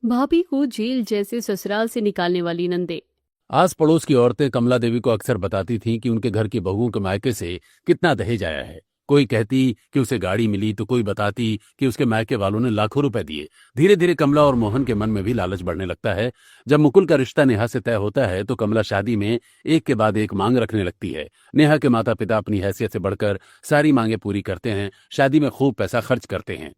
भाभी को जेल जैसे ससुराल से निकालने वाली नंदे। आस पड़ोस की औरतें कमला देवी को अक्सर बताती थीं कि उनके घर की बहुओं के मायके से कितना दहेज आया है। कोई कहती कि उसे गाड़ी मिली तो कोई बताती कि उसके मायके वालों ने लाखों रुपए दिए। धीरे धीरे कमला और मोहन के मन में भी लालच बढ़ने लगता है। जब मुकुल का रिश्ता नेहा से तय होता है तो कमला शादी में एक के बाद एक मांग रखने लगती है। नेहा के माता पिता अपनी हैसियत से बढ़कर सारी मांगे पूरी करते हैं, शादी में खूब पैसा खर्च करते हैं।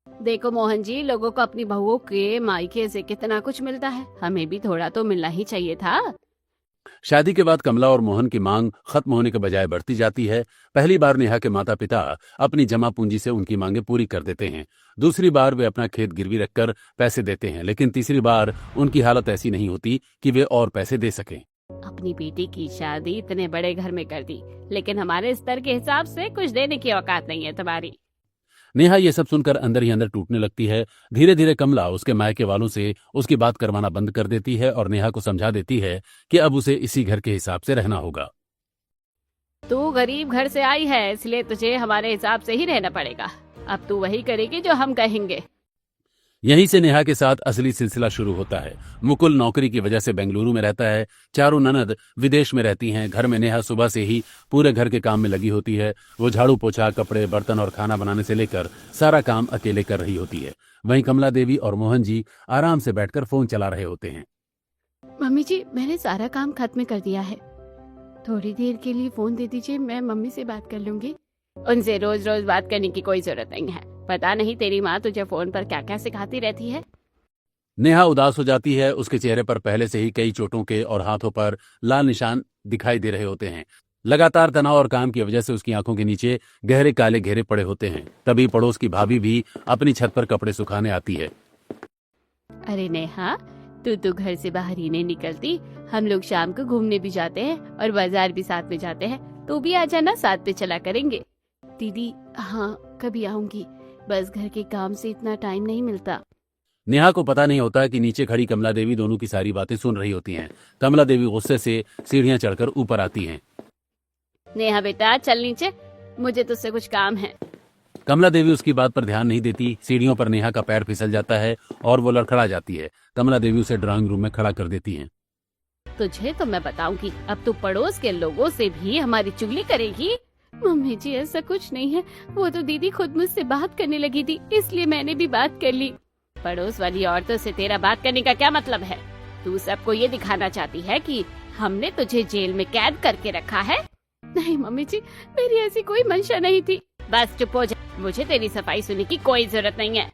देखो मोहन जी, लोगों को अपनी बहुओं के मायके से कितना कुछ मिलता है, हमें भी थोड़ा तो मिलना ही चाहिए था। शादी के बाद कमला और मोहन की मांग खत्म होने के बजाय बढ़ती जाती है। पहली बार नेहा के माता पिता अपनी जमा पूंजी से उनकी मांगे पूरी कर देते हैं। दूसरी बार वे अपना खेत गिरवी रखकर पैसे देते हैं, लेकिन तीसरी बार उनकी हालत ऐसी नहीं होती कि वे और पैसे दे सकें। अपनी बेटी की शादी इतने बड़े घर में कर दी, लेकिन हमारे स्तर के हिसाब से कुछ देने की औकात नहीं है तुम्हारी। नेहा ये सब सुनकर अंदर ही अंदर टूटने लगती है। धीरे धीरे कमला उसके मायके वालों से उसकी बात करवाना बंद कर देती है और नेहा को समझा देती है कि अब उसे इसी घर के हिसाब से रहना होगा। तू गरीब घर से आई है, इसलिए तुझे हमारे हिसाब से ही रहना पड़ेगा। अब तू वही करेगी जो हम कहेंगे। यहीं से नेहा के साथ असली सिलसिला शुरू होता है। मुकुल नौकरी की वजह से बेंगलुरु में रहता है। चारों ननद विदेश में रहती हैं। घर में नेहा सुबह से ही पूरे घर के काम में लगी होती है। वो झाड़ू पोछा, कपड़े, बर्तन और खाना बनाने से लेकर सारा काम अकेले कर रही होती है। वहीं कमला देवी और मोहन जी आराम से बैठकर फोन चला रहे होते हैं। मम्मी जी, मैंने सारा काम खत्म कर दिया है। थोड़ी देर के लिए फोन दे दीजिए, मैं मम्मी से बात कर लूंगी। उनसे रोज रोज बात करने की कोई जरूरत नहीं है। पता नहीं तेरी माँ तुझे फोन पर क्या क्या सिखाती रहती है। नेहा उदास हो जाती है। उसके चेहरे पर पहले से ही कई चोटों के और हाथों पर लाल निशान दिखाई दे रहे होते हैं। लगातार तनाव और काम की वजह से उसकी आंखों के नीचे गहरे काले घेरे पड़े होते हैं। तभी पड़ोस की भाभी भी अपनी छत पर कपड़े सुखाने आती है। अरे नेहा, तू तो घर से बाहर ही नहीं निकलती। हम लोग शाम को घूमने भी जाते हैं और बाजार भी साथ में जाते हैं। तू भी आ जाना, साथ में चला करेंगे। दीदी, हाँ कभी आऊंगी, बस घर के काम से इतना टाइम नहीं मिलता। नेहा को पता नहीं होता कि नीचे खड़ी कमला देवी दोनों की सारी बातें सुन रही होती हैं। कमला देवी गुस्से से सीढ़ियां चढ़कर ऊपर आती हैं। नेहा बेटा, चल नीचे, मुझे तुझसे कुछ काम है। कमला देवी उसकी बात पर ध्यान नहीं देती। सीढ़ियों पर नेहा का पैर फिसल जाता है और वो लड़खड़ा जाती है। कमला देवी उसे ड्राइंग रूम में खड़ा कर देती हैं। तुझे तो मैं बताऊंगी, अब तू पड़ोस के लोगों से भी हमारी चुगली करेगी। मम्मी जी, ऐसा कुछ नहीं है। वो तो दीदी खुद मुझसे बात करने लगी थी, इसलिए मैंने भी बात कर ली। पड़ोस वाली औरतों से तेरा बात करने का क्या मतलब है? तू सबको ये दिखाना चाहती है कि हमने तुझे जेल में कैद करके रखा है? नहीं मम्मी जी, मेरी ऐसी कोई मंशा नहीं थी। बस चुप हो जा, मुझे तेरी सफाई सुनने की कोई जरूरत नहीं है।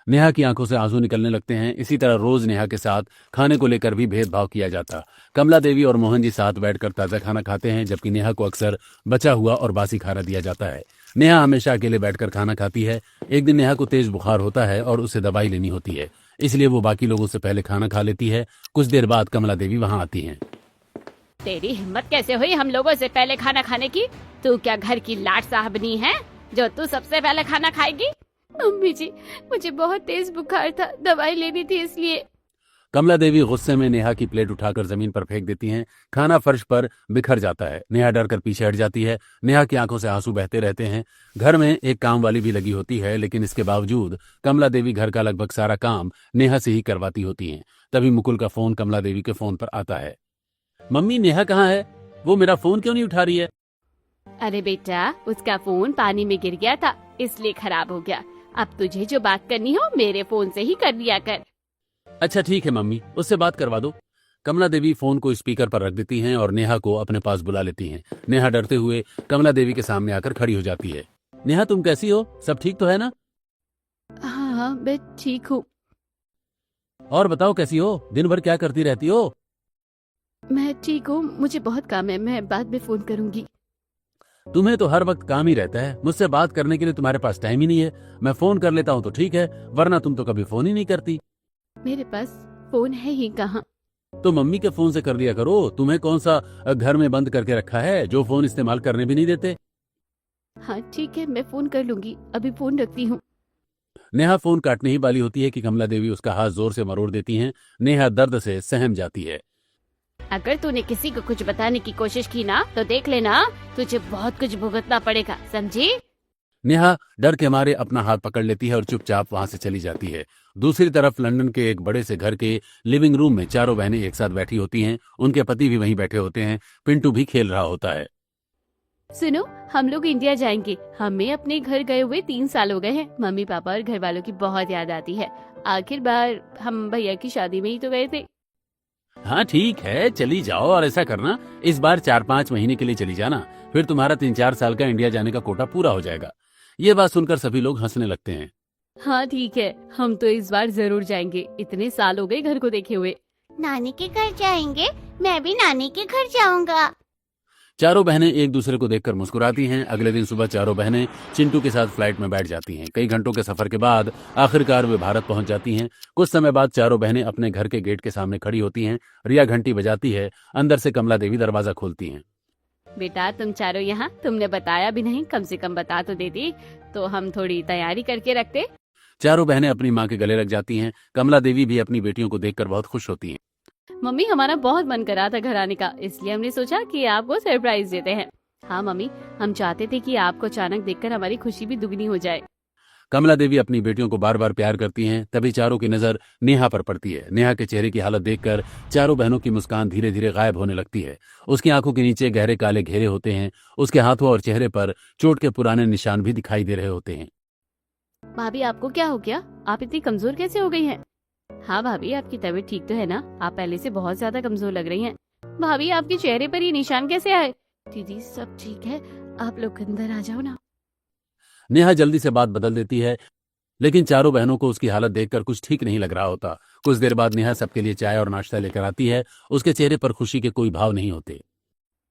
नेहा की आंखों से आंसू निकलने लगते हैं। इसी तरह रोज नेहा के साथ खाने को लेकर भी भेदभाव किया जाता। कमला देवी और मोहन जी साथ बैठकर ताजा खाना खाते हैं, जबकि नेहा को अक्सर बचा हुआ और बासी खाना दिया जाता है। नेहा हमेशा अकेले बैठकर खाना खाती है। एक दिन नेहा को तेज बुखार होता है और उसे दवाई लेनी होती है, इसलिए वो बाकी लोगों से पहले खाना खा लेती है। कुछ देर बाद कमला देवी वहां आती हैं। तेरी हिम्मत कैसे हुई हम लोगों से पहले खाना खाने की? तू क्या घर की लाट साहबनी है जो तू सबसे पहले खाना खाएगी? मम्मी जी, मुझे बहुत तेज बुखार था, दवाई लेनी थी इसलिए। कमला देवी गुस्से में नेहा की प्लेट उठाकर जमीन पर फेंक देती हैं। खाना फर्श पर बिखर जाता है। नेहा डर कर पीछे हट जाती है। नेहा की आंखों से आंसू बहते रहते हैं। घर में एक काम वाली भी लगी होती है, लेकिन इसके बावजूद कमला देवी घर का लगभग सारा काम नेहा से ही करवाती होती हैं। तभी मुकुल का फोन कमला देवी के फोन पर आता है। मम्मी, नेहा कहाँ है? वो मेरा फोन क्यों नहीं उठा रही है? अरे बेटा, उसका फोन पानी में गिर गया था, इसलिए खराब हो गया। अब तुझे जो बात करनी हो मेरे फोन से ही कर लिया कर। अच्छा ठीक है मम्मी, उससे बात करवा दो। कमला देवी फोन को स्पीकर पर रख देती हैं और नेहा को अपने पास बुला लेती हैं। नेहा डरते हुए कमला देवी के सामने आकर खड़ी हो जाती है। नेहा, तुम कैसी हो? सब ठीक तो है ना? हाँ हाँ, मैं ठीक हूँ। और बताओ कैसी हो? दिन भर क्या करती रहती हो? मैं ठीक हूँ, मुझे बहुत काम है, मैं बाद में फोन करूँगी। तुम्हें तो हर वक्त काम ही रहता है। मुझसे बात करने के लिए तुम्हारे पास टाइम ही नहीं है। मैं फोन कर लेता हूँ तो ठीक है, वरना तुम तो कभी फोन ही नहीं करती। मेरे पास फोन है ही कहाँ। तो मम्मी के फोन से कर लिया करो। तुम्हें कौन सा घर में बंद करके रखा है जो फोन इस्तेमाल करने भी नहीं देते? हाँ ठीक है, मैं फोन कर लूंगी, अभी फोन रखती हूँ। नेहा फोन काटने ही वाली होती है कि कमला देवी उसका हाथ जोर से मरोड़ देती हैं। नेहा दर्द से सहम जाती है। अगर तूने किसी को कुछ बताने की कोशिश की ना तो देख लेना, तुझे बहुत कुछ भुगतना पड़ेगा, समझी? नेहा डर के मारे अपना हाथ पकड़ लेती है और चुपचाप वहां से चली जाती है। दूसरी तरफ लंदन के एक बड़े से घर के लिविंग रूम में चारों बहनें एक साथ बैठी होती हैं। उनके पति भी वहीं बैठे होते हैं। पिंटू भी खेल रहा होता है। सुनो, हम लोग इंडिया जाएंगे। हमें अपने घर गए हुए 3 साल हो गए हैं। मम्मी पापा और घर वालों की बहुत याद आती है। आखिर बार हम भैया की शादी में ही तो गए थे। हाँ ठीक है, चली जाओ और ऐसा करना, इस बार 4-5 महीने के लिए चली जाना। फिर तुम्हारा 3-4 साल का इंडिया जाने का कोटा पूरा हो जाएगा। ये बात सुनकर सभी लोग हंसने लगते हैं। हाँ ठीक है, हम तो इस बार जरूर जाएंगे। इतने साल हो गए घर को देखे हुए। नानी के घर जाएंगे। मैं भी नानी के घर जाऊंगा। चारों बहनें एक दूसरे को देखकर मुस्कुराती हैं। अगले दिन सुबह चारों बहनें चिंटू के साथ फ्लाइट में बैठ जाती हैं। कई घंटों के सफर के बाद आखिरकार वे भारत पहुंच जाती हैं। कुछ समय बाद चारों बहनें अपने घर के गेट के सामने खड़ी होती हैं। रिया घंटी बजाती है। अंदर से कमला देवी दरवाजा खोलती हैं। बेटा, तुम चारों यहाँ, तुमने बताया भी नहीं। कम से कम बता तो देती तो हम थोड़ी तैयारी करके रखते। चारों बहनें अपनी माँ के गले लग जाती हैं। कमला देवी भी अपनी बेटियों को देखकर बहुत खुश होती हैं। मम्मी, हमारा बहुत मन कर रहा था घर आने का, इसलिए हमने सोचा कि आपको सरप्राइज देते हैं। हाँ मम्मी, हम चाहते थे कि आपको अचानक देखकर हमारी खुशी भी दुगनी हो जाए। कमला देवी अपनी बेटियों को बार बार प्यार करती हैं। तभी चारों की नजर नेहा पर पड़ती है। नेहा के चेहरे की हालत देखकर चारों बहनों की मुस्कान धीरे धीरे गायब होने लगती है। उसकी आंखों के नीचे गहरे काले घेरे होते हैं। उसके हाथों और चेहरे पर चोट के पुराने निशान भी दिखाई दे रहे होते हैं। भाभी, आपको क्या हो गया? आप इतनी कमजोर कैसे हो गई हैं? हाँ भाभी, आपकी तबीयत ठीक तो है ना? आप पहले से बहुत ज्यादा कमजोर लग रही हैं। भाभी, आपके चेहरे पर ये निशान कैसे आए? दीदी, सब ठीक है, आप लोग अंदर आ जाओ ना। नेहा जल्दी से बात बदल देती है, लेकिन चारों बहनों को उसकी हालत देखकर कुछ ठीक नहीं लग रहा होता। कुछ देर बाद नेहा सबके लिए चाय और नाश्ता लेकर आती है। उसके चेहरे पर खुशी के कोई भाव नहीं होते।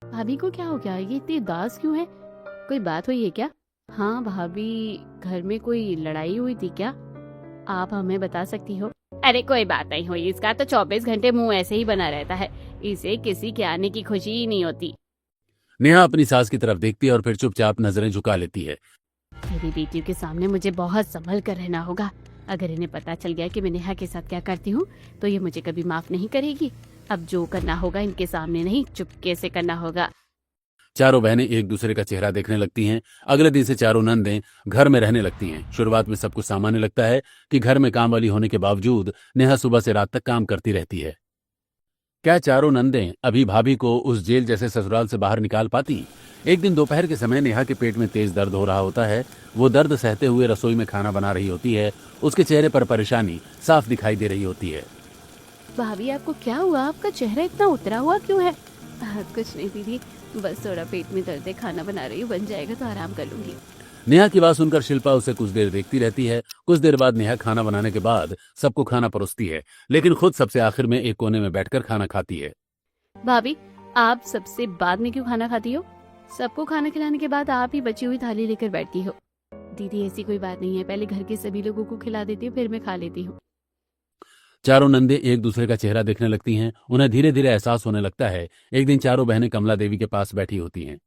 भाभी को क्या हो गया? ये इतनी उदास क्यों है? कोई बात हुई है क्या? हाँ भाभी, घर में कोई लड़ाई हुई थी क्या? आप हमें बता सकती हो? अरे कोई बात नहीं हुई, इसका तो 24 घंटे मुंह ऐसे ही बना रहता है। इसे किसी के आने की खुशी ही नहीं होती। नेहा अपनी सास की तरफ देखती है और फिर चुपचाप नजरें झुका लेती है। मेरी बेटियों के सामने मुझे बहुत संभल कर रहना होगा। अगर इन्हें पता चल गया कि मैं नेहा के साथ क्या करती हूँ तो ये मुझे कभी माफ नहीं करेगी। अब जो करना होगा इनके सामने नहीं, चुपके से करना होगा। चारों बहनें एक दूसरे का चेहरा देखने लगती हैं। अगले दिन से चारों नंदें घर में रहने लगती हैं। शुरुआत में सब कुछ सामान्य लगता है कि घर में काम वाली होने के बावजूद नेहा सुबह से रात तक काम करती रहती है। क्या चारों नंदें अभी भाभी को उस जेल जैसे ससुराल से बाहर निकाल पाती? एक दिन दोपहर के समय नेहा के पेट में तेज दर्द हो रहा होता है। वो दर्द सहते हुए रसोई में खाना बना रही होती है। उसके चेहरे पर परेशानी साफ दिखाई दे रही होती है। भाभी, आपको क्या हुआ? आपका चेहरा इतना उतरा हुआ क्यों है? कुछ नहीं दीदी, बस थोड़ा पेट में दर्द है। खाना बना रही हूँ, बन जाएगा तो आराम कर लूंगी। नेहा की बात सुनकर शिल्पा उसे कुछ देर देखती रहती है। कुछ देर बाद नेहा खाना बनाने के बाद सबको खाना परोसती है, लेकिन खुद सबसे आखिर में एक कोने में बैठकर खाना खाती है। भाभी, आप सबसे बाद में क्यों खाना खाती हो? सबको खाना खिलाने के बाद आप ही बची हुई थाली लेकर बैठती हो। दीदी, ऐसी कोई बात नहीं है, पहले घर के सभी लोगों को खिला देती हूँ, फिर मैं खा लेती हूँ। चारों नंदे एक दूसरे का चेहरा देखने लगती हैं। उन्हें धीरे धीरे एहसास होने लगता है। एक दिन चारों बहनें कमला देवी के पास बैठी होती हैं।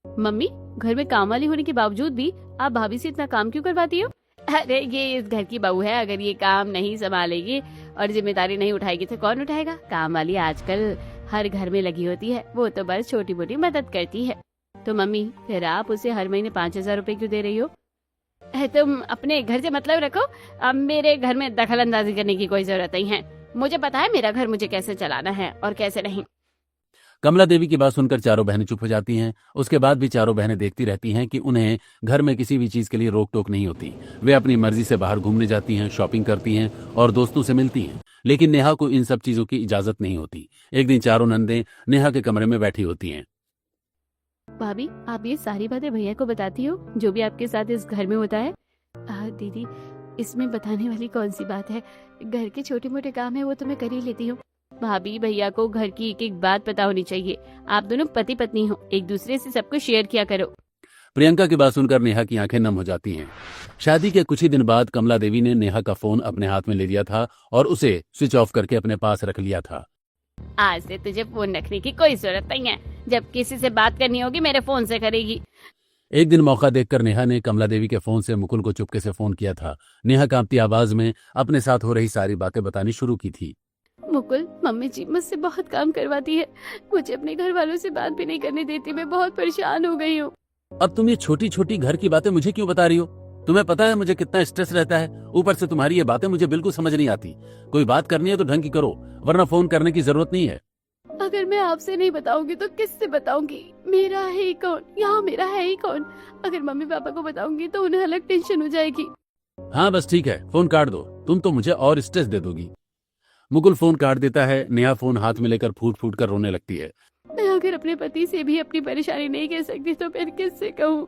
मम्मी, घर में काम वाली होने के बावजूद भी आप भाभी से इतना काम क्यों करवाती हो? अरे ये इस घर की बहू है, अगर ये काम नहीं संभालेगी और जिम्मेदारी नहीं उठाएगी तो कौन उठाएगा? काम वाली आजकल हर घर में लगी होती है, वो तो बस छोटी मोटी मदद करती है। तो मम्मी, फिर आप उसे हर महीने 5,000 रुपए क्यों दे रही हो? तुम अपने घर से मतलब रखो। अब मेरे घर में दखल अंदाजी करने की कोई जरूरत नहीं है। मुझे पता है मेरा घर मुझे कैसे चलाना है और कैसे नहीं। कमला देवी की बात सुनकर चारों बहनें चुप हो जाती हैं। उसके बाद भी चारों बहनें देखती रहती हैं कि उन्हें घर में किसी भी चीज के लिए रोक टोक नहीं होती। वे अपनी मर्जी से बाहर घूमने जाती हैं, शॉपिंग करती हैं और दोस्तों से मिलती हैं, लेकिन नेहा को इन सब चीजों की इजाजत नहीं होती। एक दिन चारों नंदें नेहा के कमरे में बैठी होती हैं। भाभी, आप ये सारी बातें भैया को बताती हो जो भी आपके साथ इस घर में होता है? दीदी, इसमें बताने वाली कौन सी बात है? घर के छोटे मोटे काम है वो तो मैं कर ही लेती हूँ। भाभी, भैया को घर की एक एक बात पता होनी चाहिए। आप दोनों पति पत्नी हो, एक दूसरे से सब कुछ शेयर किया करो। प्रियंका की बात सुनकर नेहा की आंखें नम हो जाती हैं। शादी के कुछ ही दिन बाद कमला देवी ने नेहा का फोन अपने हाथ में ले लिया था और उसे स्विच ऑफ करके अपने पास रख लिया था। आज से तुझे फोन रखने की कोई जरूरत नहीं है। जब किसी से बात करनी होगी मेरे फोन से करेगी। एक दिन मौका देखकर नेहा ने कमला देवी के फोन से मुकुल को चुपके से फोन किया था। नेहा कांपती आवाज में अपने साथ हो रही सारी बातें बतानी शुरू की थी। मुकुल, मम्मी जी मुझसे बहुत काम करवाती है। मुझे अपने घर वालों से बात भी नहीं करने देती। मैं बहुत परेशान हो गई हूँ। अब तुम ये छोटी छोटी घर की बातें मुझे क्यों बता रही हो? तुम्हें पता है मुझे कितना स्ट्रेस रहता है, ऊपर से तुम्हारी ये बातें मुझे बिल्कुल समझ नहीं आती। कोई बात करनी है तो ढंग की करो, वरना फोन करने की जरूरत नहीं है। अगर मैं आपसे नहीं बताऊंगी तो किससे बताऊंगी? मेरा है ही कौन, यहाँ मेरा है ही कौन? अगर मम्मी पापा को बताऊंगी तो उन्हें अलग टेंशन हो जाएगी। हाँ बस ठीक है, फोन काट दो, तुम तो मुझे और स्ट्रेस दे दोगी। मुकुल फोन काट देता है। नेहा फोन हाथ में लेकर फूट फूट कर रोने लगती है। मैं अगर अपने पति से भी अपनी परेशानी नहीं कह सकती तो फिर किससे कहूँ?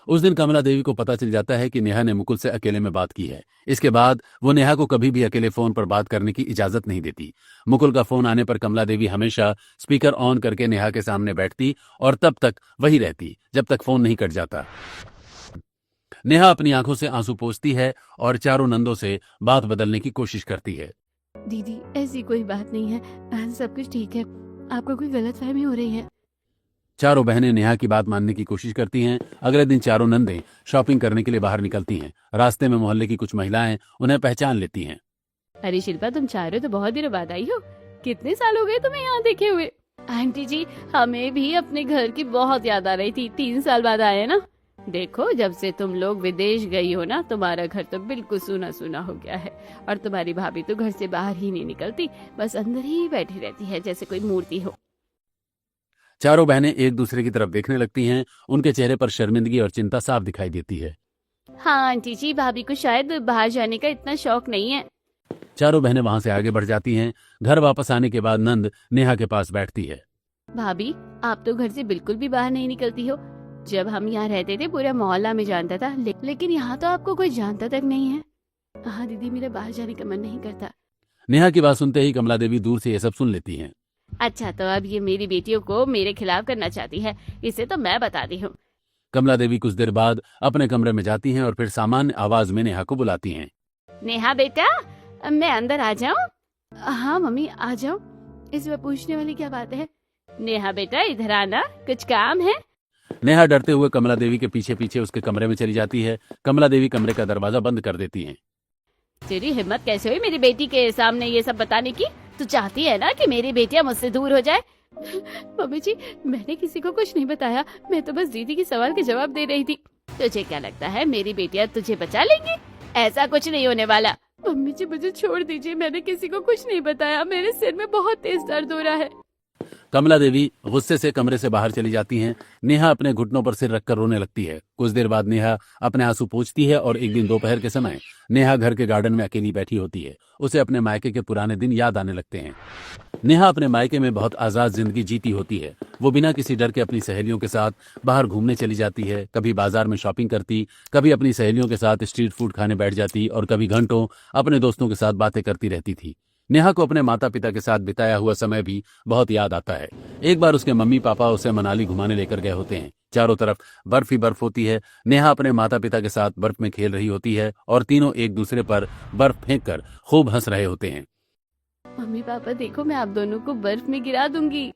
उस दिन कमला देवी को पता चल जाता है कि नेहा ने मुकुल से अकेले में बात की है। इसके बाद वो नेहा को कभी भी अकेले फोन पर बात करने की इजाजत नहीं देती। मुकुल का फोन आने पर कमला देवी हमेशा स्पीकर ऑन करके नेहा के सामने बैठती और तब तक वही रहती जब तक फोन नहीं कट जाता। नेहा अपनी आंखों से आंसू पोंछती है और चारों नंदों से बात बदलने की कोशिश करती है। दीदी ऐसी कोई बात नहीं है, सब कुछ ठीक है। आपको कोई गलतफहमी हो रही है। चारों बहनें नेहा की बात मानने की कोशिश करती हैं। अगले दिन चारों नंदें शॉपिंग करने के लिए बाहर निकलती हैं। रास्ते में मोहल्ले की कुछ महिलाएं उन्हें पहचान लेती हैं। अरे शिल्पा, तुम चारों तो बहुत दिनों बाद आई हो। कितने साल हो गए तुम्हें यहाँ देखे हुए? आंटी जी, हमें भी अपने घर की बहुत याद आ रही थी। 3 साल बाद आए ना। देखो, जब से तुम लोग विदेश गई हो ना, तुम्हारा घर तो बिल्कुल सूना सूना हो गया है। और तुम्हारी भाभी तो घर से बाहर ही नहीं निकलती, बस अंदर ही बैठी रहती है जैसे कोई मूर्ति हो। चारों बहनें एक दूसरे की तरफ देखने लगती हैं। उनके चेहरे पर शर्मिंदगी और चिंता साफ दिखाई देती है। हाँ आंटी जी, भाभी को शायद बाहर जाने का इतना शौक नहीं है। चारों बहनें वहां से आगे बढ़ जाती हैं। घर वापस आने के बाद नंद नेहा के पास बैठती है। भाभी, आप तो घर से बिल्कुल भी बाहर नहीं निकलती हो। जब हम यहाँ रहते थे पूरा मोहल्ला में जानता था, लेकिन यहाँ तो आपको कोई जानता तक नहीं है। हाँ दीदी, मेरा बाहर जाने का मन नहीं करता। नेहा की बात सुनते ही कमला देवी दूर से ये सब सुन लेती हैं। अच्छा, तो अब ये मेरी बेटियों को मेरे खिलाफ करना चाहती है। इसे तो मैं बताती हूँ। कमला देवी कुछ देर बाद अपने कमरे में जाती हैं और फिर सामान्य आवाज में नेहा को बुलाती हैं। नेहा बेटा, मैं अंदर आ जाऊँ? हाँ मम्मी, आ जाओ। इसमें पूछने वाली क्या बात है? नेहा बेटा, इधर आना, कुछ काम है? नेहा डरते हुए कमला देवी के पीछे पीछे उसके कमरे में चली जाती है। कमला देवी कमरे का दरवाजा बंद कर देती हैं। तेरी हिम्मत कैसे हुई मेरी बेटी के सामने ये सब बताने की? तू चाहती है ना कि मेरी बेटियां मुझसे दूर हो जाए? मम्मी जी, मैंने किसी को कुछ नहीं बताया। मैं तो बस दीदी के सवाल के जवाब दे रही थी। तुझे क्या लगता है मेरी बेटियां तुझे बचा लेंगी? ऐसा कुछ नहीं होने वाला। मम्मी जी, मुझे छोड़ दीजिए, मैंने किसी को कुछ नहीं बताया। मेरे सिर में बहुत तेज दर्द हो रहा है। कमला देवी गुस्से से कमरे से बाहर चली जाती हैं। नेहा अपने घुटनों पर सिर रखकर रोने लगती है। कुछ देर बाद नेहा अपने आंसू पोंछती है और एक दिन दोपहर के समय नेहा घर के गार्डन में अकेली बैठी होती है। उसे अपने मायके के पुराने दिन याद आने लगते हैं। नेहा अपने मायके में बहुत आजाद जिंदगी जीती होती है। वो बिना किसी डर के अपनी सहेलियों के साथ बाहर घूमने चली जाती है। कभी बाजार में शॉपिंग करती, कभी अपनी सहेलियों के साथ स्ट्रीट फूड खाने बैठ जाती और कभी घंटों अपने दोस्तों के साथ बातें करती रहती थी। नेहा को अपने माता पिता के साथ बिताया हुआ समय भी बहुत याद आता है। एक बार उसके मम्मी पापा उसे मनाली घुमाने लेकर गए होते हैं। चारों तरफ बर्फ ही बर्फ होती है। नेहा अपने माता पिता के साथ बर्फ में खेल रही होती है और तीनों एक दूसरे पर बर्फ फेंक कर खूब हंस रहे होते हैं। मम्मी पापा देखो, मैं आप दोनों को बर्फ में गिरा दूंगी।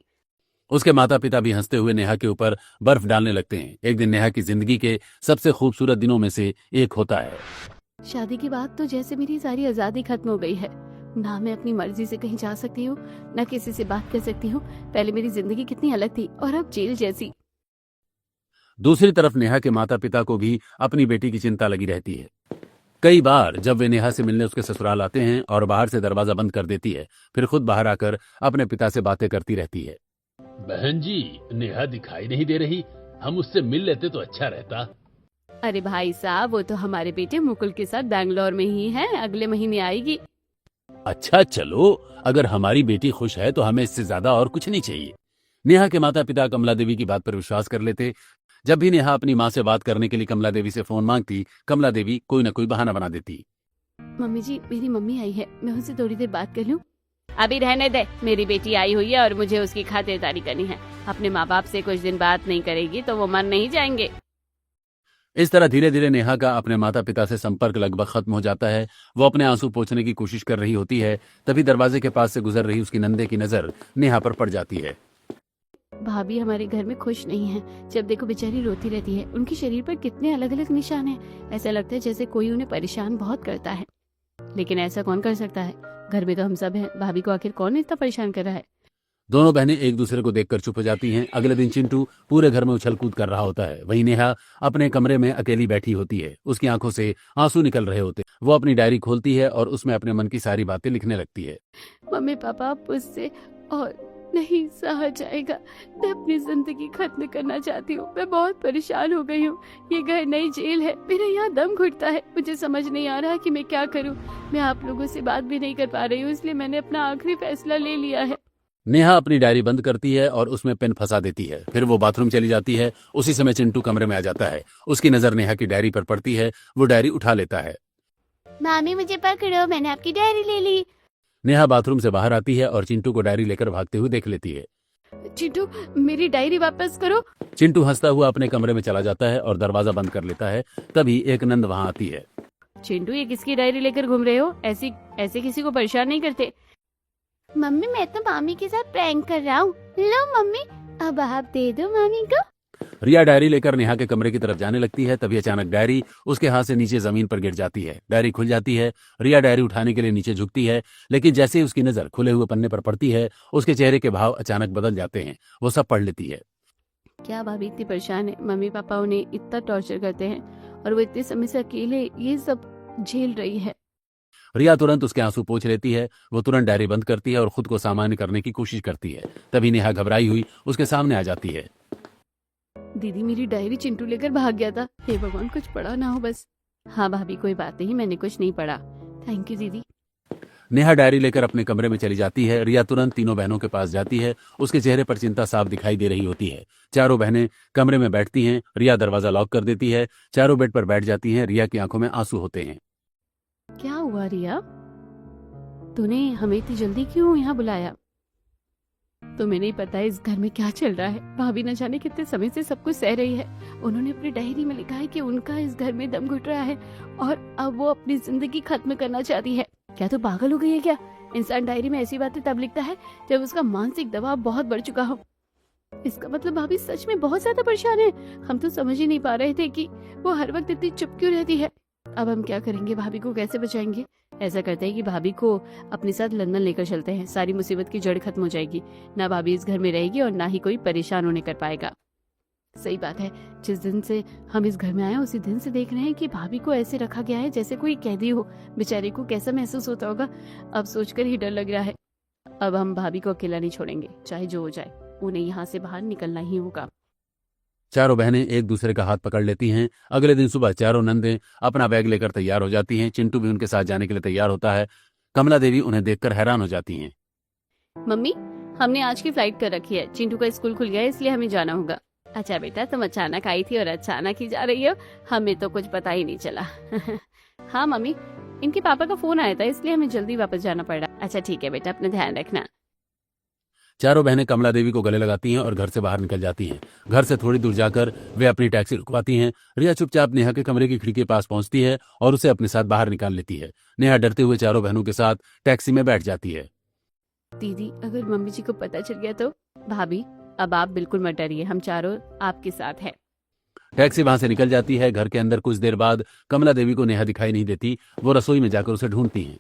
उसके माता पिता भी हंसते हुए नेहा के ऊपर बर्फ डालने लगते हैं। एक दिन नेहा की जिंदगी के सबसे खूबसूरत दिनों में से एक होता है। शादी के बाद तो जैसे मेरी सारी आजादी खत्म हो गई है। ना मैं अपनी मर्जी से कहीं जा सकती हूँ, ना किसी से बात कर सकती हूँ। पहले मेरी जिंदगी कितनी अलग थी और अब जेल जैसी। दूसरी तरफ नेहा के माता पिता को भी अपनी बेटी की चिंता लगी रहती है। कई बार जब वे नेहा से मिलने उसके ससुराल आते हैं और बाहर से दरवाजा बंद कर देती है, फिर खुद बाहर आकर अपने पिता से बातें करती रहती है। बहन जी, नेहा दिखाई नहीं दे रही, हम उससे मिल लेते तो अच्छा रहता। अरे भाई साहब, वो तो हमारे बेटे मुकुल के साथ बैंगलोर में ही है, अगले महीने आएगी। अच्छा चलो, अगर हमारी बेटी खुश है तो हमें इससे ज्यादा और कुछ नहीं चाहिए। नेहा के माता पिता कमला देवी की बात पर विश्वास कर लेते। जब भी नेहा अपनी माँ से बात करने के लिए कमला देवी से फोन मांगती, कमला देवी कोई न कोई बहाना बना देती। मम्मी जी, मेरी मम्मी आई है, मैं उनसे थोड़ी देर बात कर लूं? अभी रहने दे, मेरी बेटी आई हुई है और मुझे उसकी खातिरदारी करनी है। अपने माँ बाप से कुछ दिन बात नहीं करेगी तो वो मन नहीं जाएंगे। इस तरह धीरे धीरे नेहा का अपने माता पिता से संपर्क लगभग खत्म हो जाता है। वो अपने आंसू पोंछने की कोशिश कर रही होती है, तभी दरवाजे के पास से गुजर रही उसकी नंदे की नजर नेहा पर पड़ जाती है। भाभी हमारे घर में खुश नहीं है। जब देखो बेचारी रोती रहती है। उनके शरीर पर कितने अलग अलग निशान हैं। ऐसा लगता है जैसे कोई उन्हें परेशान बहुत करता है, लेकिन ऐसा कौन कर सकता है? घर में तो हम सब हैं, भाभी को आखिर कौन इतना परेशान कर रहा है? दोनों बहनें एक दूसरे को देखकर चुप हो जाती हैं। अगले दिन चिंटू पूरे घर में उछल कूद कर रहा होता है। वहीं नेहा अपने कमरे में अकेली बैठी होती है। उसकी आंखों से आंसू निकल रहे होते। वो अपनी डायरी खोलती है और उसमें अपने मन की सारी बातें लिखने लगती है। मम्मी पापा, आप मुझसे और नहीं सहा जाएगा। मैं अपनी जिंदगी खत्म करना चाहती हूँ। मैं बहुत परेशान हो गई हूँ। ये घर नई जेल है। मेरा यहाँ दम घुटता है। मुझे समझ नहीं आ रहा कि मैं क्या करूँ। मैं आप लोगों से बात भी नहीं कर पा रही हूँ, इसलिए मैंने अपना आखिरी फैसला ले लिया है। नेहा अपनी डायरी बंद करती है और उसमें पेन फंसा देती है। फिर वो बाथरूम चली जाती है। उसी समय चिंटू कमरे में आ जाता है। उसकी नजर नेहा की डायरी पर पड़ती है। वो डायरी उठा लेता है। मामी मुझे पकड़ो, मैंने आपकी डायरी ले ली। नेहा बाथरूम से बाहर आती है और चिंटू को डायरी लेकर भागते हुए देख लेती है। चिंटू, मेरी डायरी वापस करो। चिंटू हंसता हुआ अपने कमरे में चला जाता है और दरवाजा बंद कर लेता है। तभी एक नंद वहां आती है। चिंटू, ये किसकी डायरी लेकर घूम रहे हो? ऐसे किसी को परेशान नहीं करते। मम्मी मैं तो मामी के साथ प्रैंक कर रहा हूँ। लो मम्मी, अब आप दे दो मामी को। रिया डायरी लेकर नेहा के कमरे की तरफ जाने लगती है। तभी अचानक डायरी उसके हाथ से नीचे जमीन पर गिर जाती है। डायरी खुल जाती है। रिया डायरी उठाने के लिए नीचे झुकती है, लेकिन जैसे ही उसकी नजर खुले हुए पन्ने पर पड़ती है, उसके चेहरे के भाव अचानक बदल जाते हैं। वो सब पढ़ लेती है। क्या भाभी इतनी परेशान है? मम्मी पापा उन्हें इतना टॉर्चर करते हैं और वो इतने समय से अकेले ये सब झेल रही है। रिया तुरंत उसके आंसू पोंछ लेती है। वो तुरंत डायरी बंद करती है और खुद को सामान्य करने की कोशिश करती है। तभी नेहा घबराई हुई उसके सामने आ जाती है। दीदी, मेरी डायरी चिंटू लेकर भाग गया था। हे भगवान, कुछ पढ़ा ना हो बस। हाँ भाभी, कोई बात नहीं, मैंने कुछ नहीं पढ़ा। थैंक यू दीदी। नेहा डायरी लेकर अपने कमरे में चली जाती है। रिया तुरंत तीनों बहनों के पास जाती है। उसके चेहरे पर चिंता साफ दिखाई दे रही होती है। चारों बहनें कमरे में बैठती हैं। रिया दरवाजा लॉक कर देती है। चारों बेड पर बैठ जाती हैं। रिया की आंखों में आंसू होते हैं। क्या हुआ रिया? तूने हमें इतनी जल्दी क्यों यहाँ बुलाया? तुम्हें नहीं पता है इस घर में क्या चल रहा है। भाभी न जाने कितने समय से सब कुछ सह रही है। उन्होंने अपनी डायरी में लिखा है कि उनका इस घर में दम घुट रहा है और अब वो अपनी जिंदगी खत्म करना चाहती है। क्या तू पागल हो गई है क्या? इंसान डायरी में ऐसी बातें तब लिखता है जब उसका मानसिक दबाव बहुत बढ़ चुका हो। इसका मतलब भाभी सच में बहुत ज्यादा परेशान है। हम तो समझ ही नहीं पा रहे थे कि वो हर वक्त इतनी चुप क्यों रहती है। अब हम क्या करेंगे? भाभी को कैसे बचाएंगे? ऐसा करते हैं कि भाभी को अपने साथ लंदन लेकर चलते हैं। सारी मुसीबत की जड़ खत्म हो जाएगी। ना भाभी इस घर में रहेगी और ना ही कोई परेशान होने कर पाएगा। सही बात है, जिस दिन से हम इस घर में आए उसी दिन से देख रहे हैं कि भाभी को ऐसे रखा गया है जैसे कोई कैदी हो। बेचारी को कैसा महसूस होता होगा, अब सोचकर ही डर लग रहा है। अब हम भाभी को अकेला नहीं छोड़ेंगे, चाहे जो हो जाए। उन्हें यहाँ से बाहर निकलना ही होगा। चारों बहनें एक दूसरे का हाथ पकड़ लेती हैं। अगले दिन सुबह चारों नंदें अपना बैग लेकर तैयार हो जाती हैं। चिंटू भी उनके साथ जाने के लिए तैयार होता है। कमला देवी उन्हें देखकर हैरान हो जाती हैं। मम्मी, हमने आज की फ्लाइट कर रखी है। चिंटू का स्कूल खुल गया है, इसलिए हमें जाना होगा। अच्छा बेटा, तुम अचानक आई थी और अचानक ही जा रही हो? हमें तो कुछ पता ही नहीं चला। हाँ मम्मी, इनके पापा का फोन आया था, इसलिए हमें जल्दी वापस जाना पड़ा। अच्छा ठीक है बेटा, अपना ध्यान रखना। चारों बहनें कमला देवी को गले लगाती हैं और घर से बाहर निकल जाती हैं। घर से थोड़ी दूर जाकर वे अपनी टैक्सी रुकवाती हैं। रिया चुपचाप नेहा के कमरे की खिड़की के पास पहुंचती है और उसे अपने साथ बाहर निकाल लेती है। नेहा डरते हुए चारों बहनों के साथ टैक्सी में बैठ जाती है। दीदी, अगर मम्मी जी को पता चल गया तो? भाभी, अब आप बिल्कुल मत डरिए, हम चारों आपके साथ हैं। टैक्सी वहां से निकल जाती है। घर के अंदर कुछ देर बाद कमला देवी को नेहा दिखाई नहीं देती। वो रसोई में जाकर उसे ढूंढती हैं।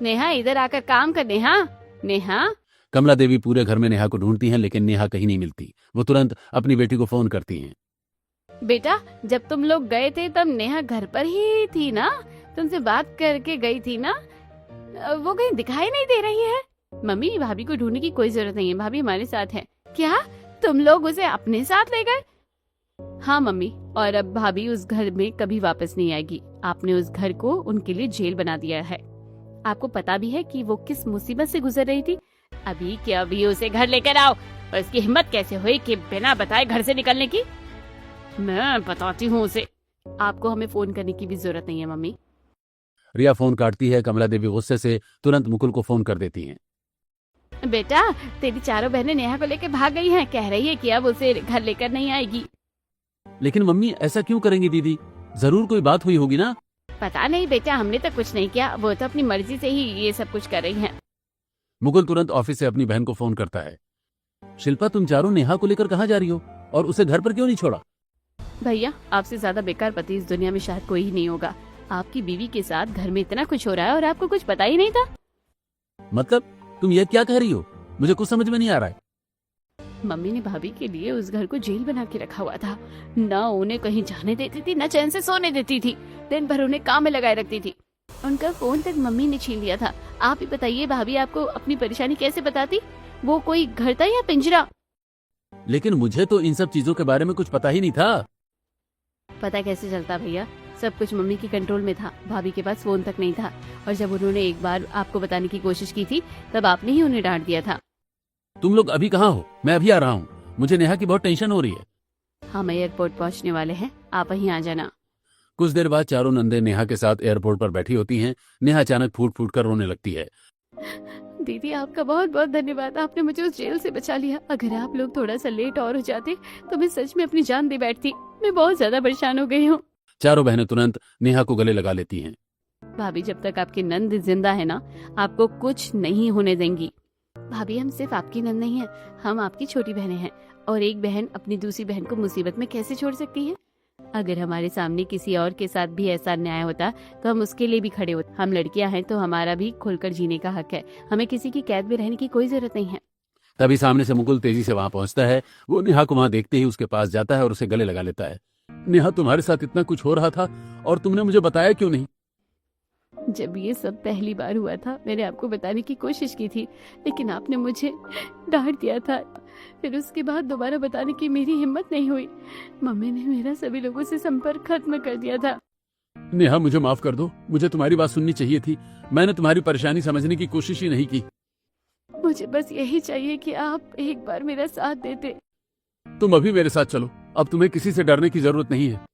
नेहा, इधर आकर काम कर। नेहा, नेहा। कमला देवी पूरे घर में नेहा को ढूंढती हैं, लेकिन नेहा कहीं नहीं मिलती। वो तुरंत अपनी बेटी को फोन करती हैं। बेटा, जब तुम लोग गए थे तब नेहा घर पर ही थी ना? तुमसे बात करके गई थी ना? वो कहीं दिखाई नहीं दे रही है। मम्मी, भाभी को ढूंढने की कोई जरूरत नहीं है, भाभी हमारे साथ है। क्या तुम लोग उसे अपने साथ ले गए? हाँ मम्मी, और अब भाभी उस घर में कभी वापस नहीं आएगी। आपने उस घर को उनके लिए जेल बना दिया है। आपको पता भी है कि वो किस मुसीबत से गुजर रही थी। अभी के अभी उसे घर लेकर आओ। और इसकी हिम्मत कैसे हुई कि बिना बताए घर से निकलने की? मैं बताती हूँ उसे। आपको हमें फोन करने की भी जरूरत नहीं है मम्मी। रिया फोन काटती है। कमला देवी गुस्से से तुरंत मुकुल को फोन कर देती हैं। बेटा, तेरी चारों बहनें नेहा को लेकर भाग गई हैं। कह रही है कि अब उसे घर लेकर नहीं आएगी। लेकिन मम्मी, ऐसा क्यों करेंगी दीदी? जरूर कोई बात हुई होगी ना? पता नहीं बेटा, हमने तो कुछ नहीं किया। वो तो अपनी मर्जी से ही ये सब कुछ कर रही हैं। मुकुल तुरंत ऑफिस से अपनी बहन को फोन करता है। शिल्पा, तुम चारों नेहा को लेकर कहाँ जा रही हो और उसे घर पर क्यों नहीं छोड़ा? भैया, आपसे ज्यादा बेकार पति इस दुनिया में शायद कोई ही नहीं होगा। आपकी बीवी के साथ घर में इतना कुछ हो रहा है और आपको कुछ पता ही नहीं था। मतलब तुम ये क्या कह रही हो? मुझे कुछ समझ में नहीं आ रहा है। मम्मी ने भाभी के लिए उस घर को जेल बना के रखा हुआ था। ना उन्हें कहीं जाने देती थी, ना चैन से सोने देती थी। दिन भर उन्हें काम में लगाए रखती थी। उनका फोन तक मम्मी ने छीन लिया था। आप ही बताइए भाभी आपको अपनी परेशानी कैसे बताती? वो कोई घर था या पिंजरा? लेकिन मुझे तो इन सब चीजों के बारे में कुछ पता ही नहीं था। पता कैसे चलता भैया, सब कुछ मम्मी के कंट्रोल में था। भाभी के पास फोन तक नहीं था, और जब उन्होंने एक बार आपको बताने की कोशिश की थी तब आपने ही उन्हें डांट दिया था। तुम लोग अभी कहाँ हो? मैं अभी आ रहा हूँ। मुझे नेहा की बहुत टेंशन हो रही है। हम एयरपोर्ट पहुंचने वाले हैं, आप वहीं आ जाना। कुछ देर बाद चारों नंदे नेहा के साथ एयरपोर्ट पर बैठी होती हैं। नेहा अचानक फूट फूट कर रोने लगती है। दीदी आपका बहुत बहुत धन्यवाद, आपने मुझे उस जेल से बचा लिया। अगर आप लोग थोड़ा सा लेट और हो जाते तो मैं सच में अपनी जान दे बैठती। मैं बहुत ज्यादा परेशान हो गई हूँ। चारों बहनें तुरंत नेहा को गले लगा लेती हैं। भाभी जब तक आपकी नंद जिंदा है ना, आपको कुछ नहीं होने देंगी। भाभी हम सिर्फ आपकी नंद नहीं है, हम आपकी छोटी बहनें हैं, और एक बहन अपनी दूसरी बहन को मुसीबत में कैसे छोड़ सकती है? अगर हमारे सामने किसी और के साथ भी ऐसा अन्याय होता तो हम उसके लिए भी खड़े होते। हम लड़कियां हैं तो हमारा भी खुलकर जीने का हक है। हमें किसी की कैद में रहने की कोई जरूरत नहीं है। तभी सामने से मुकुल तेजी से वहां पहुंचता है। वो नेहा को वहां देखते ही उसके पास जाता है और उसे गले लगा लेता है। नेहा, तुम्हारे साथ इतना कुछ हो रहा था और तुमने मुझे बताया क्यों नहीं? जब ये सब पहली बार हुआ था मैंने आपको बताने की कोशिश की थी, लेकिन आपने मुझे डांट दिया था। फिर उसके बाद दोबारा बताने की मेरी हिम्मत नहीं हुई। मम्मी ने मेरा सभी लोगों से संपर्क खत्म कर दिया था। नेहा, मुझे माफ कर दो। मुझे तुम्हारी बात सुननी चाहिए थी। मैंने तुम्हारी परेशानी समझने की कोशिश ही नहीं की। मुझे बस यही चाहिए कि आप एक बार मेरा साथ देते। तुम अभी मेरे साथ चलो। अब तुम्हें किसी से डरने की जरूरत नहीं है।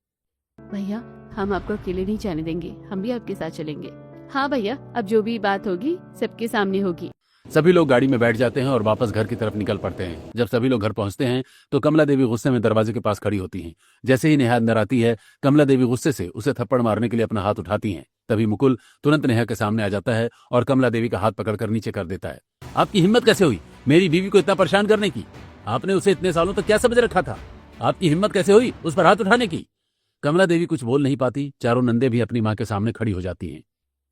भैया हम आपको अकेले नहीं जाने देंगे, हम भी आपके साथ चलेंगे। हाँ भैया, अब जो भी बात होगी सबके सामने होगी। सभी लोग गाड़ी में बैठ जाते हैं और वापस घर की तरफ निकल पड़ते हैं। जब सभी लोग घर पहुंचते हैं तो कमला देवी गुस्से में दरवाजे के पास खड़ी होती हैं। जैसे ही नेहा अंदर आती है, कमला देवी गुस्से से उसे थप्पड़ मारने के लिए अपना हाथ उठाती हैं। तभी मुकुल तुरंत नेहा के सामने आ जाता है और कमला देवी का हाथ पकड़कर नीचे कर देता है। आपकी हिम्मत कैसे हुई मेरी बीवी को इतना परेशान करने की? आपने उसे इतने सालों तक क्या समझ रखा था? आपकी हिम्मत कैसे हुई उस पर हाथ उठाने की? कमला देवी कुछ बोल नहीं पाती। चारों नंदे भी अपनी माँ के सामने खड़ी हो जाती हैं।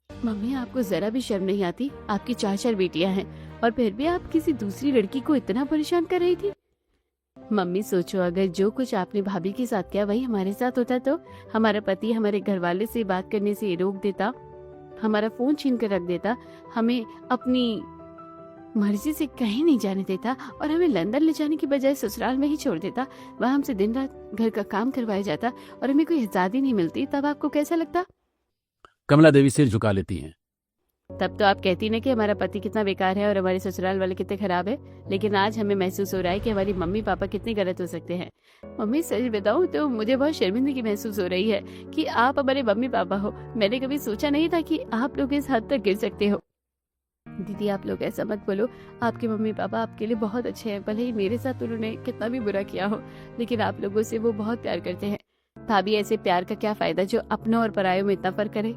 मम्मी आपको जरा भी शर्म नहीं आती? आपकी 4 बेटियां हैं और फिर भी आप किसी दूसरी लड़की को इतना परेशान कर रही थी। मम्मी सोचो, अगर जो कुछ आपने भाभी के साथ किया वही हमारे साथ होता तो हमारा पति हमारे घर वाले से बात करने से रोक देता, हमारा फोन छीन कर रख देता, हमें अपनी मर्जी से कहीं नहीं जाने देता और हमें लंदन ले जाने की बजाय ससुराल में ही छोड़ देता। वहाँ हमसे दिन रात घर का काम करवाया जाता और हमें कोई आजादी नहीं मिलती। तब आपको कैसा लगता? कमला देवी सिर झुका लेती हैं। तब तो आप कहती ना कि हमारा पति कितना बेकार है और हमारे ससुराल वाले कितने खराब है। लेकिन आज हमें महसूस हो रहा है कि हमारी मम्मी पापा कितने गलत हो सकते हैं। मम्मी सच बताऊं तो मुझे बहुत शर्मिंदगी महसूस हो रही है कि आप हमारे मम्मी पापा हो। मैंने कभी सोचा नहीं था कि आप लोग इस हद तक गिर सकते हो। दीदी आप लोग ऐसा मत बोलो, आपके मम्मी पापा आपके लिए बहुत अच्छे हैं। भले ही मेरे साथ उन्होंने कितना भी बुरा किया हो, लेकिन आप लोगों से वो बहुत प्यार करते हैं। भाभी ऐसे प्यार का क्या फायदा जो अपनों और परायों में इतना फर्क करे।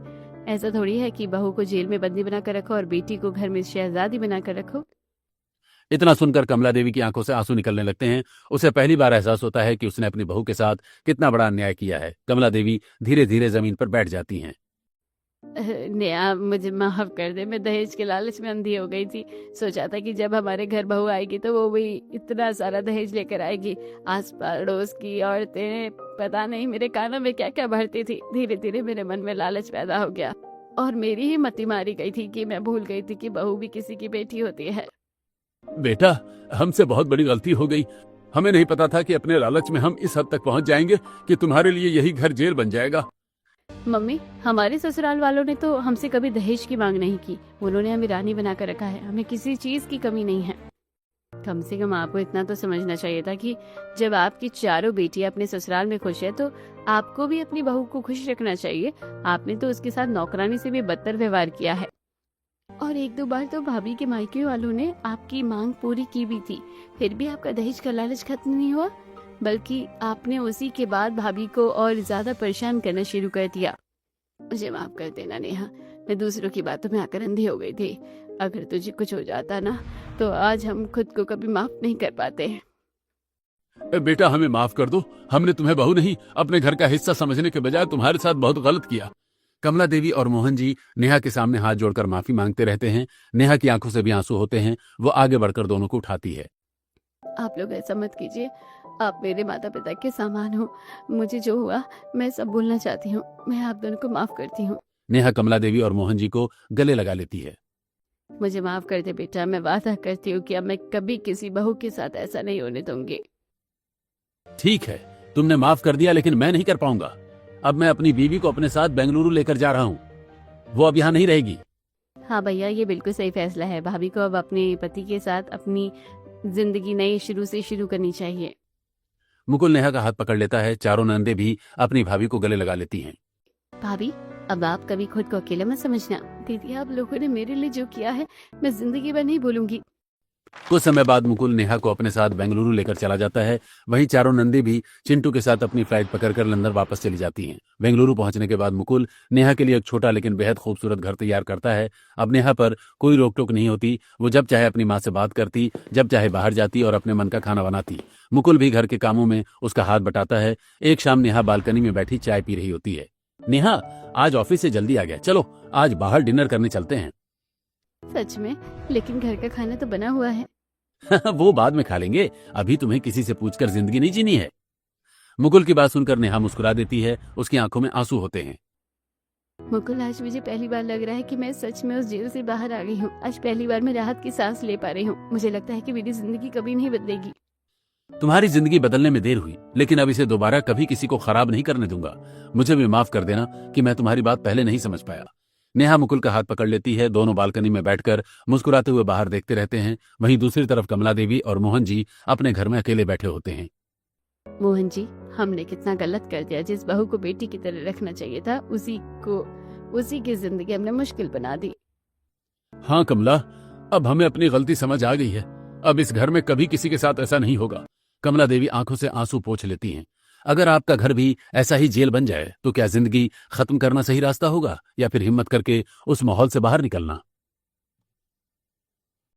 ऐसा थोड़ी है कि बहू को जेल में बंदी बनाकर रखो और बेटी को घर में शहजादी बनाकर रखो। इतना सुनकर कमला देवी की आंखों से आंसू निकलने लगते हैं। उसे पहली बार एहसास होता है कि उसने अपनी बहू के साथ कितना बड़ा अन्याय किया है। कमला देवी धीरे धीरे जमीन पर बैठ जाती हैं। नेहा मुझे माफ कर दे, मैं दहेज के लालच में अंधी हो गई थी। सोचा था कि जब हमारे घर बहू आएगी तो वो भी इतना सारा दहेज लेकर आएगी। आस पड़ोस की औरतें पता नहीं मेरे कानों में क्या क्या भरती थी। धीरे धीरे मेरे मन में लालच पैदा हो गया और मेरी ही मति मारी गई थी कि मैं भूल गई थी कि बहू भी किसी की बेटी होती है। बेटा, हमसे बहुत बड़ी गलती हो गई। हमें नहीं पता था कि अपने लालच में हम इस हद तक पहुंच जाएंगे कि तुम्हारे लिए यही घर जेल बन जाएगा। मम्मी, हमारे ससुराल वालों ने तो हमसे कभी दहेज की मांग नहीं की। उन्होंने हमें रानी बनाकर रखा है। हमें किसी चीज की कमी नहीं है। कम से कम आपको इतना तो समझना चाहिए था कि जब आपकी चारों बेटियां अपने ससुराल में खुश है तो आपको भी अपनी बहू को खुश रखना चाहिए। आपने तो उसके साथ नौकरानी से भी बदतर व्यवहार किया है। और 1-2 बार तो भाभी के मायके वालों ने आपकी मांग पूरी की भी थी, फिर भी आपका दहेज का लालच खत्म नहीं हुआ, बल्कि आपने उसी के बाद भाभी को और ज्यादा परेशान करना शुरू कर दिया। मुझे माफ कर देना नेहा, मैं दूसरों की बातों में आकर अंधी हो गई थी। अगर तुझे कुछ हो जाता ना तो आज हम खुद को कभी माफ नहीं कर पाते। बेटा, हमें माफ कर दो। हमने तुम्हें बहू नहीं अपने घर का हिस्सा समझने के बजाय तुम्हारे साथ बहुत गलत किया। कमला देवी और मोहन जी नेहा के सामने हाथ जोड़कर माफी मांगते रहते हैं। नेहा की आंखों से भी आंसू होते हैं। वो आगे बढ़कर दोनों को उठाती है। आप लोग ऐसा मत कीजिए, आप मेरे माता पिता के समान हो। मुझे जो हुआ मैं सब बोलना चाहती हूँ। मैं आप दोनों को माफ करती हूँ। नेहा कमला देवी और मोहन जी को गले लगा लेती है। मुझे माफ कर दे बेटा, मैं वादा करती हूँ कि अब मैं कभी किसी बहू के साथ ऐसा नहीं होने दूंगी। ठीक है, तुमने माफ कर दिया, लेकिन मैं नहीं कर पाऊंगा। अब मैं अपनी बीवी को अपने साथ बेंगलुरु लेकर जा रहा हूँ। वो अब यहाँ नहीं रहेगी। हाँ भैया, ये बिल्कुल सही फैसला है। भाभी को अब अपने पति के साथ अपनी जिंदगी नई शुरू से शुरू करनी चाहिए। मुकुल नेहा का हाथ पकड़ लेता है। चारों नंदे भी अपनी भाभी को गले लगा लेती हैं। भाभी, अब आप कभी खुद को अकेला मत समझना। दीदी, आप लोगों ने मेरे लिए जो किया है मैं जिंदगी भर नहीं भूलूंगी। कुछ समय बाद मुकुल नेहा को अपने साथ बेंगलुरु लेकर चला जाता है। वहीं चारों नंदी भी चिंटू के साथ अपनी फ्लाइट पकड़कर लंदन वापस चली जाती हैं। बेंगलुरु पहुंचने के बाद मुकुल नेहा के लिए एक छोटा लेकिन बेहद खूबसूरत घर तैयार करता है। अब नेहा पर कोई रोक टोक नहीं होती। वो जब चाहे अपनी माँ से बात करती, जब चाहे बाहर जाती और अपने मन का खाना बनाती। मुकुल भी घर के कामों में उसका हाथ बटाता है। एक शाम नेहा बालकनी में बैठी चाय पी रही होती है। नेहा, आज ऑफिस से जल्दी आ गया, चलो आज बाहर डिनर करने चलते हैं। सच में? लेकिन घर का खाना तो बना हुआ है। वो बाद में खा लेंगे, अभी तुम्हें किसी से पूछकर जिंदगी नहीं जीनी है। मुकुल की बात सुनकर नेहा मुस्कुरा देती है। उसकी आंखों में आंसू होते हैं। मुकुल, आज मुझे पहली बार लग रहा है कि मैं सच में उस जेल से बाहर आ गई हूँ। आज पहली बार मैं राहत की सांस ले पा रही हूँ। मुझे लगता है कि मेरी जिंदगी कभी नहीं बदलेगी। तुम्हारी जिंदगी बदलने में देर हुई, लेकिन अब इसे दोबारा कभी किसी को खराब नहीं करने दूंगा। मुझे भी माफ कर देना कि मैं तुम्हारी बात पहले नहीं समझ पाया। नेहा मुकुल का हाथ पकड़ लेती है। दोनों बालकनी में बैठकर मुस्कुराते हुए बाहर देखते रहते हैं। वहीं दूसरी तरफ कमला देवी और मोहन जी अपने घर में अकेले बैठे होते हैं। मोहन जी, हमने कितना गलत कर दिया। जिस बहू को बेटी की तरह रखना चाहिए था, उसी की जिंदगी हमने मुश्किल बना दी। हाँ कमला, अब हमें अपनी गलती समझ आ गई है। अब इस घर में कभी किसी के साथ ऐसा नहीं होगा। कमला देवी आंखों से आंसू पोंछ लेती हैं। अगर आपका घर भी ऐसा ही जेल बन जाए तो क्या जिंदगी खत्म करना सही रास्ता होगा, या फिर हिम्मत करके उस माहौल से बाहर निकलना?